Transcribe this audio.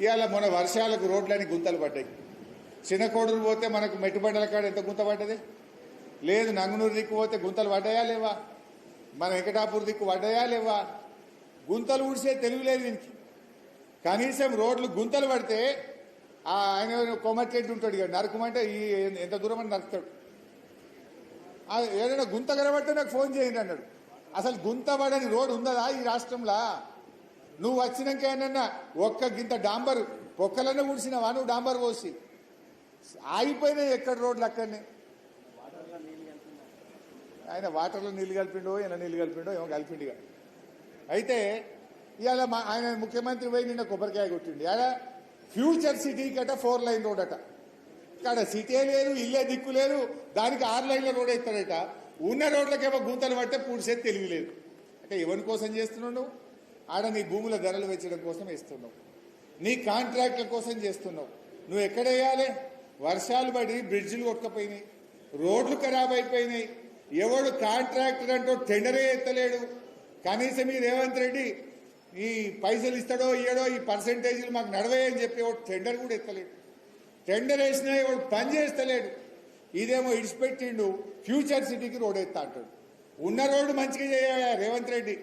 ఇవాళ మన వర్షాలకు రోడ్లని గుంతలు పడ్డాయి. చిన్నకోడూరు పోతే మనకు మెట్టుబండల కాడ ఎంత గుంత పడ్డది లేదు. నంగునూరు దిక్కు పోతే గుంతలు పడ్డాయా లేవా? మన వెంకటాపూర్ దిక్కు పడ్డాయా లేవా? గుంతలు ఊడిసే తెలివి లేదు దీనికి. కనీసం రోడ్లు గుంతలు పడితే ఆయన కొమ్మచెట్టు ఉంటాడు ఇక నరకమంటే ఈ ఎంత దూరం అని నరుకుతాడు. ఏదైనా గుంత కనబడితే నాకు ఫోన్ చేయండి అన్నాడు. అసలు గుంత పడని రోడ్డు ఉందా ఈ రాష్ట్రంలో? నువ్వు వచ్చినాక ఏమన్నా ఒక్క గింత డాంబర్ పొక్కలనే ఊడిసినావా నువ్వు? డాంబర్ పోసి ఆగిపోయినాయి ఎక్కడ రోడ్లు అక్కడనే. ఆయన వాటర్లో నీళ్లు కలిపిండో ఇలా నీళ్లు కలిపిండో ఏమో కలిపిండిగా. అయితే ఇవాళ ఆయన ముఖ్యమంత్రి పోయి నిన్న కొబ్బరికాయ కొట్టిండి. అలా ఫ్యూచర్ సిటీకి అట 4 లైన్ రోడ్ అట. ఇక్కడ సిటీ లేదు, ఇల్లే దిక్కు లేదు, దానికి 6 లైన్ల రోడ్ ఇస్తాడట. ఉన్న రోడ్లకేమో గుంతలు పడితే పూడ్చేది తెలివి లేదు. అంటే ఎవరి కోసం చేస్తున్నావు నువ్వు? ఆడ నీ భూముల ధరలు పెంచడం కోసం వేస్తున్నావు, నీ కాంట్రాక్ట్ల కోసం చేస్తున్నావు. నువ్వు ఎక్కడ వేయాలి? వర్షాలు పడి బ్రిడ్జిలు కొట్టుకపోయినాయి, రోడ్లు ఖరాబ్ అయిపోయినాయి. ఎవడు కాంట్రాక్టర్ అంటూ టెండరే ఎత్తలేడు. కనీసం ఈ రేవంత్ రెడ్డి ఈ పైసలు ఇస్తాడో ఇయ్యడో ఈ పర్సెంటేజీలు మాకు నడవేయని చెప్పి ఎవడు టెండర్ కూడా ఎత్తలేడు. టెండర్ వేసినా ఎవడు పని చేస్తలేడు. ఇదేమో ఇడిచిపెట్టిండు ఫ్యూచర్ సిటీకి రోడ్ ఎత్తా అంటాడు. ఉన్న రోడ్డు మంచిగా చేయాలి రేవంత్ రెడ్డి.